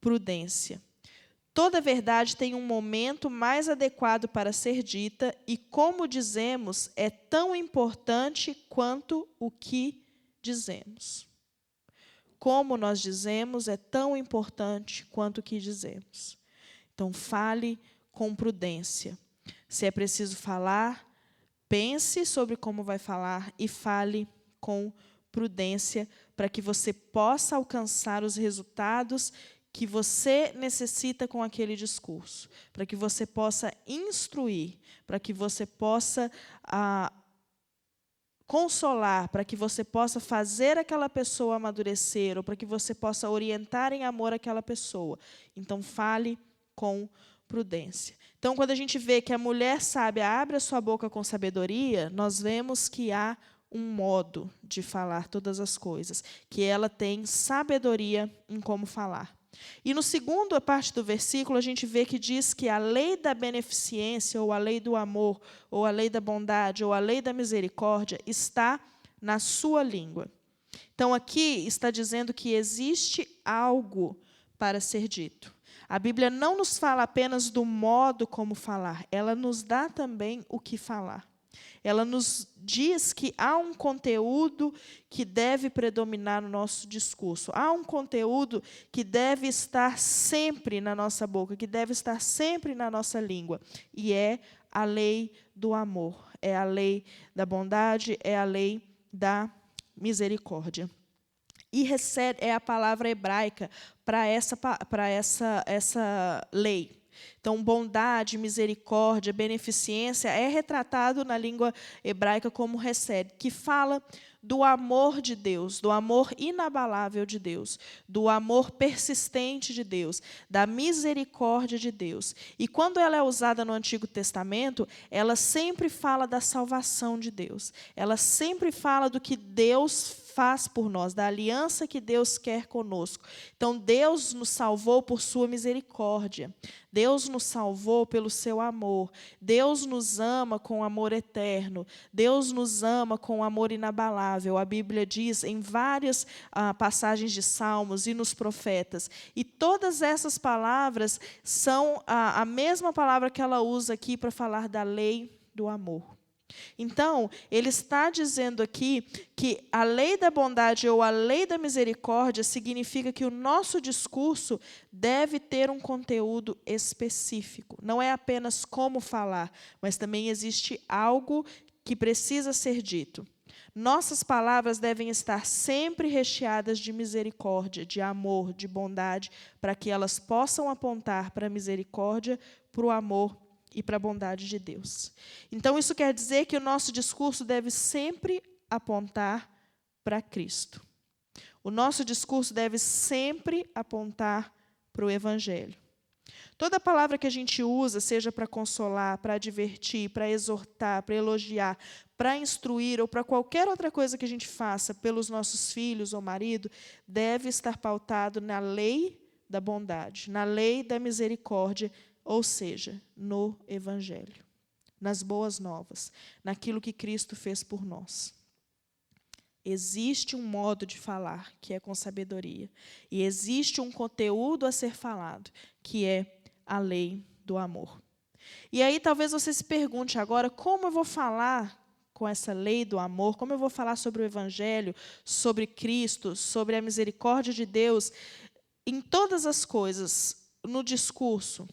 prudência. Toda verdade tem um momento mais adequado para ser dita, e, como dizemos, é tão importante quanto o que dizemos. Como nós dizemos é tão importante quanto o que dizemos. Então, fale com prudência. Se é preciso falar, pense sobre como vai falar e fale com prudência, para que você possa alcançar os resultados que você necessita com aquele discurso, para que você possa instruir, para que você possa consolar, para que você possa fazer aquela pessoa amadurecer, ou para que você possa orientar em amor aquela pessoa. Então, fale com prudência. Então, quando a gente vê que a mulher sábia abre a sua boca com sabedoria, nós vemos que há um modo de falar todas as coisas, que ela tem sabedoria em como falar. E no segundo parte do versículo, a gente vê que diz que a lei da beneficência, ou a lei do amor, ou a lei da bondade, ou a lei da misericórdia está na sua língua. Então, aqui está dizendo que existe algo para ser dito. A Bíblia não nos fala apenas do modo como falar, ela nos dá também o que falar. Ela nos diz que há um conteúdo que deve predominar no nosso discurso. Há um conteúdo que deve estar sempre na nossa boca, que deve estar sempre na nossa língua. E é a lei do amor, é a lei da bondade, é a lei da misericórdia. E hesed é a palavra hebraica para essa lei. Então, bondade, misericórdia, beneficência é retratado na língua hebraica como hesed, que fala do amor de Deus, do amor inabalável de Deus, do amor persistente de Deus, da misericórdia de Deus. E quando ela é usada no Antigo Testamento, ela sempre fala da salvação de Deus. Ela sempre fala do que Deus faz por nós, da aliança que Deus quer conosco. Então, Deus nos salvou por sua misericórdia. Deus nos salvou pelo seu amor. Deus nos ama com amor eterno. Deus nos ama com amor inabalável. A Bíblia diz em várias passagens de Salmos e nos profetas. E todas essas palavras são a mesma palavra que ela usa aqui para falar da lei do amor. Então, ele está dizendo aqui que a lei da bondade ou a lei da misericórdia significa que o nosso discurso deve ter um conteúdo específico. Não é apenas como falar, mas também existe algo que precisa ser dito. Nossas palavras devem estar sempre recheadas de misericórdia, de amor, de bondade, para que elas possam apontar para a misericórdia, para o amor e para a bondade de Deus. Então, isso quer dizer que o nosso discurso deve sempre apontar para Cristo. O nosso discurso deve sempre apontar para o Evangelho. Toda palavra que a gente usa, seja para consolar, para advertir, para exortar, para elogiar, para instruir ou para qualquer outra coisa que a gente faça pelos nossos filhos ou marido, deve estar pautado na lei da bondade, na lei da misericórdia, ou seja, no Evangelho, nas boas novas, naquilo que Cristo fez por nós. Existe um modo de falar, que é com sabedoria, e existe um conteúdo a ser falado, que é a lei do amor. E aí talvez você se pergunte agora, como eu vou falar com essa lei do amor, como eu vou falar sobre o Evangelho, sobre Cristo, sobre a misericórdia de Deus, em todas as coisas, no discurso?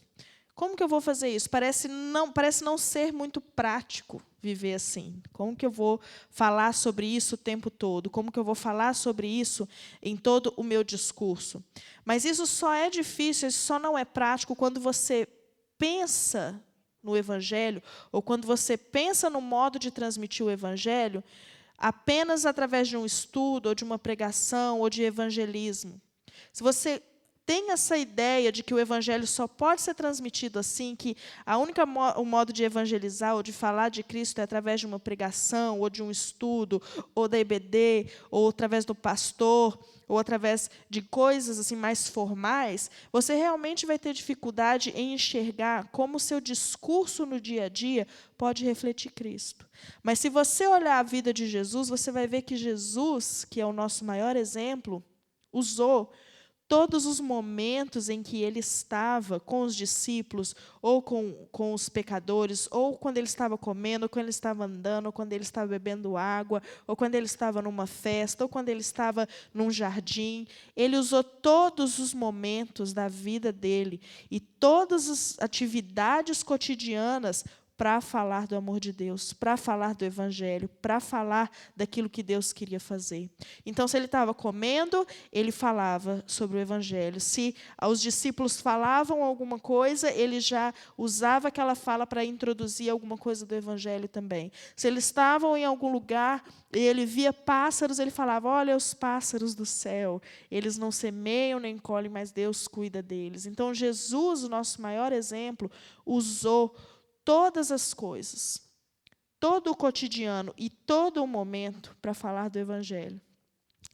Como que eu vou fazer isso? Parece não ser muito prático viver assim. Como que eu vou falar sobre isso o tempo todo? Como que eu vou falar sobre isso em todo o meu discurso? Mas isso só é difícil, isso só não é prático quando você pensa no Evangelho, ou quando você pensa no modo de transmitir o Evangelho, apenas através de um estudo, ou de uma pregação, ou de evangelismo. Se você tem essa ideia de que o Evangelho só pode ser transmitido assim, que o modo de evangelizar ou de falar de Cristo é através de uma pregação, ou de um estudo, ou da IBD, ou através do pastor, ou através de coisas assim mais formais, você realmente vai ter dificuldade em enxergar como o seu discurso no dia a dia pode refletir Cristo. Mas se você olhar a vida de Jesus, você vai ver que Jesus, que é o nosso maior exemplo, usou todos os momentos em que ele estava com os discípulos, ou com os pecadores, ou quando ele estava comendo, ou quando ele estava andando, ou quando ele estava bebendo água, ou quando ele estava numa festa, ou quando ele estava num jardim. Ele usou todos os momentos da vida dele e todas as atividades cotidianas para falar do amor de Deus, para falar do Evangelho, para falar daquilo que Deus queria fazer. Então, se ele estava comendo, ele falava sobre o Evangelho. Se os discípulos falavam alguma coisa, ele já usava aquela fala para introduzir alguma coisa do Evangelho também. Se eles estavam em algum lugar e ele via pássaros, ele falava, olha os pássaros do céu, eles não semeiam nem colhem, mas Deus cuida deles. Então, Jesus, o nosso maior exemplo, usou todas as coisas, todo o cotidiano e todo o momento para falar do Evangelho.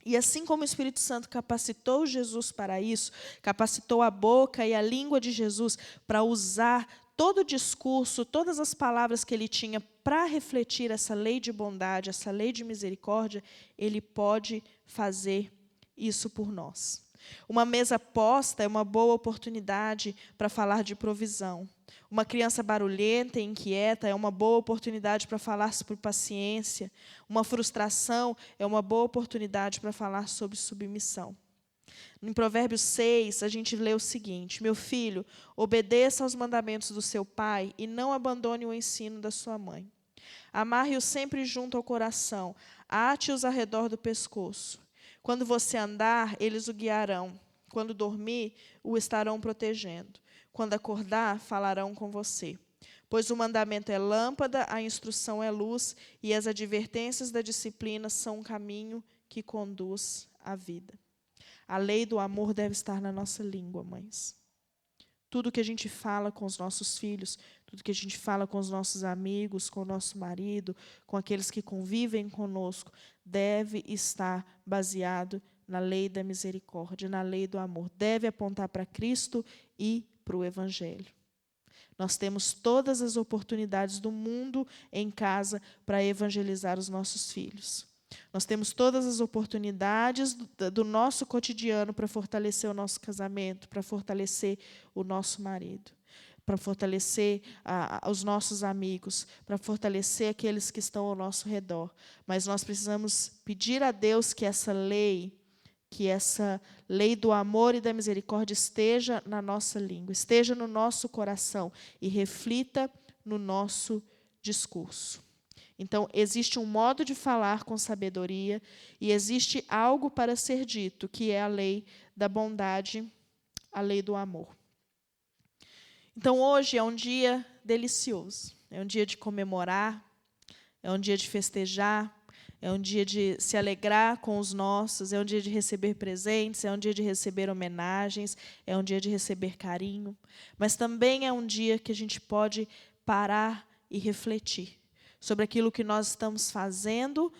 E assim como o Espírito Santo capacitou Jesus para isso, capacitou a boca e a língua de Jesus para usar todo o discurso, todas as palavras que ele tinha para refletir essa lei de bondade, essa lei de misericórdia, ele pode fazer isso por nós. Uma mesa posta é uma boa oportunidade para falar de provisão. Uma criança barulhenta e inquieta é uma boa oportunidade para falar sobre paciência. Uma frustração é uma boa oportunidade para falar sobre submissão. Em Provérbios 6, a gente lê o seguinte: meu filho, obedeça aos mandamentos do seu pai e não abandone o ensino da sua mãe. Amarre-os sempre junto ao coração, ate-os ao redor do pescoço. Quando você andar, eles o guiarão. Quando dormir, o estarão protegendo. Quando acordar, falarão com você. Pois o mandamento é lâmpada, a instrução é luz, e as advertências da disciplina são um caminho que conduz à vida. A lei do amor deve estar na nossa língua, mães. Tudo que a gente fala com os nossos filhos, tudo que a gente fala com os nossos amigos, com o nosso marido, com aqueles que convivem conosco, deve estar baseado na lei da misericórdia, na lei do amor. Deve apontar para Cristo e para o Evangelho. Nós temos todas as oportunidades do mundo em casa para evangelizar os nossos filhos. Nós temos todas as oportunidades do nosso cotidiano para fortalecer o nosso casamento, para fortalecer o nosso marido, para fortalecer os nossos amigos, para fortalecer aqueles que estão ao nosso redor. Mas nós precisamos pedir a Deus que essa lei do amor e da misericórdia esteja na nossa língua, esteja no nosso coração e reflita no nosso discurso. Então, existe um modo de falar com sabedoria e existe algo para ser dito, que é a lei da bondade, a lei do amor. Então, hoje é um dia delicioso, é um dia de comemorar, é um dia de festejar, É um dia de se alegrar com os nossos, é um dia de receber presentes, é um dia de receber homenagens, é um dia de receber carinho. Mas também é um dia que a gente pode parar e refletir sobre aquilo que nós estamos fazendo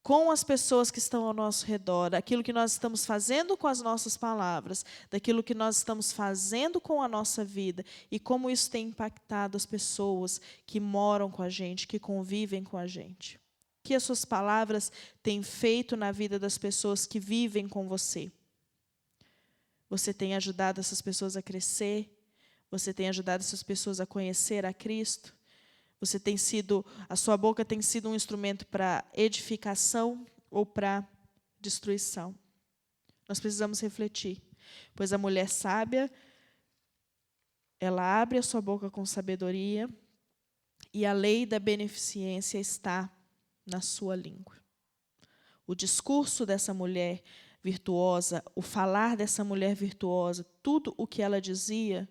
com as pessoas que estão ao nosso redor, daquilo que nós estamos fazendo com as nossas palavras, daquilo que nós estamos fazendo com a nossa vida e como isso tem impactado as pessoas que moram com a gente, que convivem com a gente. O que as suas palavras têm feito na vida das pessoas que vivem com você? Você tem ajudado essas pessoas a crescer? Você tem ajudado essas pessoas a conhecer a Cristo? A sua boca tem sido um instrumento para edificação ou para destruição? Nós precisamos refletir, pois a mulher sábia, ela abre a sua boca com sabedoria e a lei da beneficência está na sua língua. O discurso dessa mulher virtuosa, o falar dessa mulher virtuosa, tudo o que ela dizia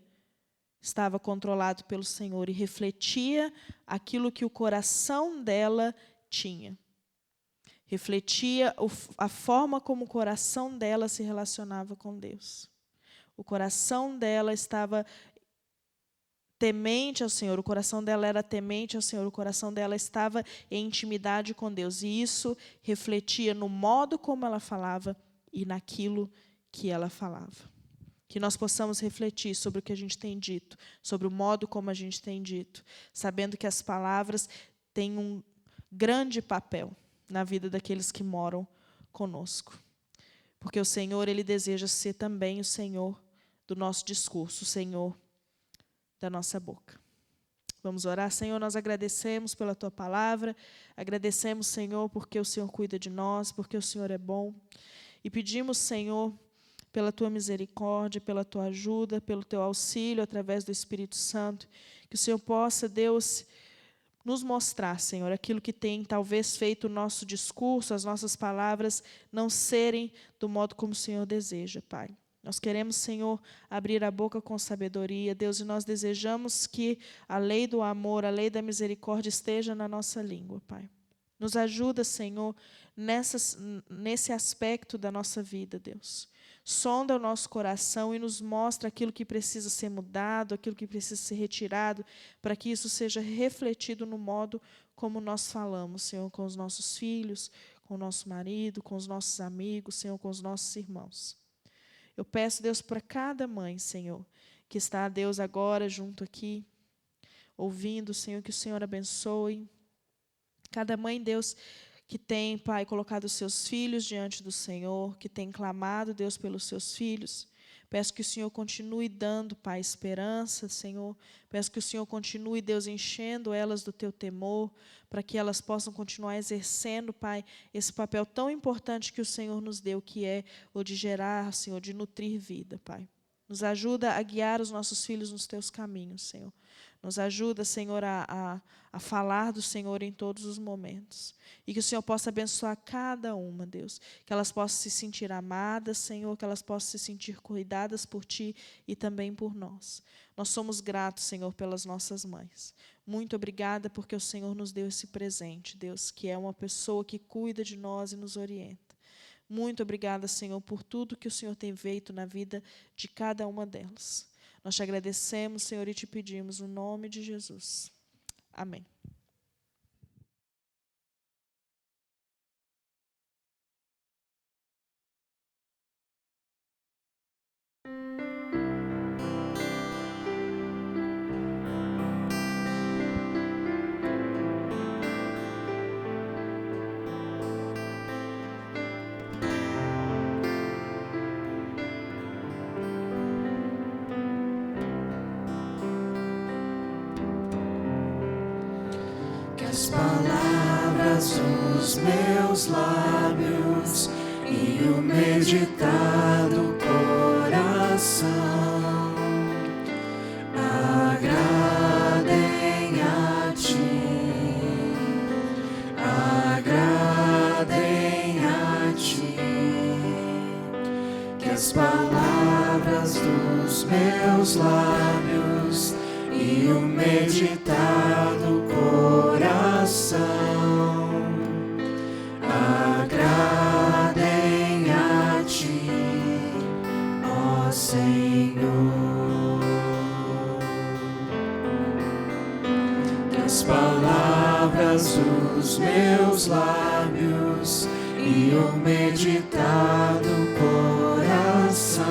estava controlado pelo Senhor e refletia aquilo que o coração dela tinha. Refletia a forma como o coração dela se relacionava com Deus. O coração dela estava temente ao Senhor, o coração dela era temente ao Senhor, o coração dela estava em intimidade com Deus. E isso refletia no modo como ela falava e naquilo que ela falava. Que nós possamos refletir sobre o que a gente tem dito, sobre o modo como a gente tem dito, sabendo que as palavras têm um grande papel na vida daqueles que moram conosco. Porque o Senhor, Ele deseja ser também o Senhor do nosso discurso, o Senhor da nossa boca. Vamos orar. Senhor, nós agradecemos pela Tua palavra, agradecemos, Senhor, porque o Senhor cuida de nós, porque o Senhor é bom. E pedimos, Senhor, pela Tua misericórdia, pela Tua ajuda, pelo Teu auxílio, através do Espírito Santo, que o Senhor possa, Deus, nos mostrar, Senhor, aquilo que tem talvez feito o nosso discurso, as nossas palavras não serem do modo como o Senhor deseja, Pai. Nós queremos, Senhor, abrir a boca com sabedoria, Deus, e nós desejamos que a lei do amor, a lei da misericórdia esteja na nossa língua, Pai. Nos ajuda, Senhor, nesse aspecto da nossa vida, Deus. Sonda o nosso coração e nos mostra aquilo que precisa ser mudado, aquilo que precisa ser retirado, para que isso seja refletido no modo como nós falamos, Senhor, com os nossos filhos, com o nosso marido, com os nossos amigos, Senhor, com os nossos irmãos. Eu peço, Deus, para cada mãe, Senhor, que está, Deus, agora junto aqui, ouvindo, Senhor, que o Senhor abençoe. Cada mãe, Deus, que tem, Pai, colocado os seus filhos diante do Senhor, que tem clamado, Deus, pelos seus filhos. Peço que o Senhor continue dando, Pai, esperança, Senhor. Peço que o Senhor continue, Deus, enchendo elas do Teu temor, para que elas possam continuar exercendo, Pai, esse papel tão importante que o Senhor nos deu, que é o de gerar, Senhor, de nutrir vida, Pai. Nos ajuda a guiar os nossos filhos nos Teus caminhos, Senhor. Nos ajuda, Senhor, a falar do Senhor em todos os momentos. E que o Senhor possa abençoar cada uma, Deus. Que elas possam se sentir amadas, Senhor, que elas possam se sentir cuidadas por Ti e também por nós. Nós somos gratos, Senhor, pelas nossas mães. Muito obrigada porque o Senhor nos deu esse presente, Deus, que é uma pessoa que cuida de nós e nos orienta. Muito obrigada, Senhor, por tudo que o Senhor tem feito na vida de cada uma delas. Nós te agradecemos, Senhor, e te pedimos no nome de Jesus. Amém. As palavras dos meus lábios e o meditar do coração agradem a Ti, agradem a Ti. Que as palavras dos meus lábios e o meditar do coração palavras dos meus lábios e o meditar do coração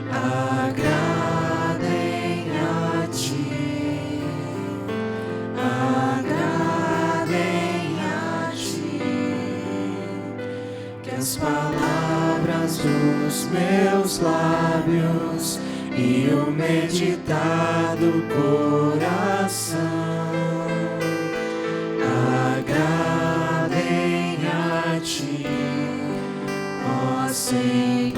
agradem a ti, agradem a ti. Que as palavras dos meus lábios e o meditar do coração agradem a ti, ó Senhor.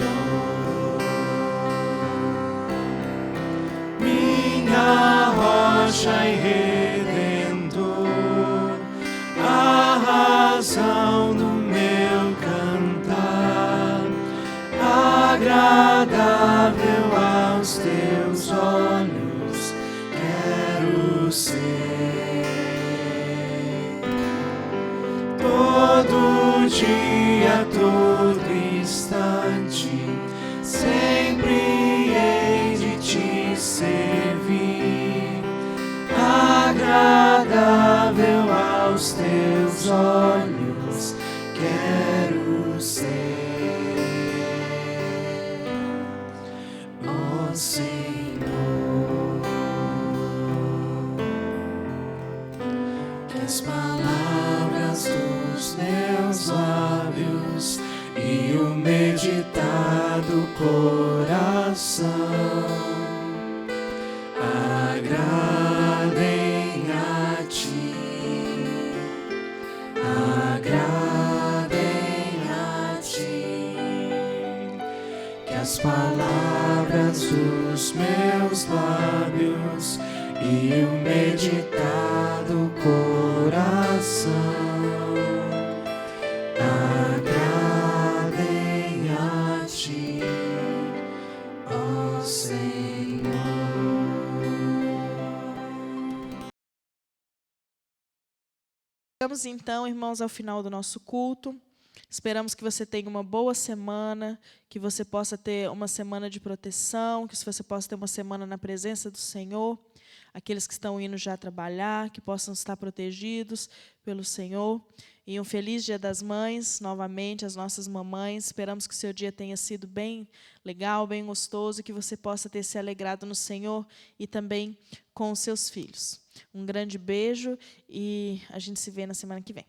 Minha rocha e redentor, a razão do meu cantar, agradável aos teus olhos quero ser. Todo dia, todo instante, sempre hei de te servir, agradável aos teus olhos quero ser. Ó Senhor, que as palavras dos meus lábios e o meditar do coração agradem a ti, agradem a ti. Que as palavras dos meus lábios e o meditar do coração agradem a ti, ó Senhor. Chegamos então, irmãos, ao final do nosso culto. Esperamos que você tenha uma boa semana, que você possa ter uma semana de proteção, que você possa ter uma semana na presença do Senhor. Aqueles que estão indo já trabalhar, que possam estar protegidos pelo Senhor. E um feliz Dia das Mães, novamente, as nossas mamães. Esperamos que o seu dia tenha sido bem legal, bem gostoso, e que você possa ter se alegrado no Senhor e também com os seus filhos. Um grande beijo e a gente se vê na semana que vem.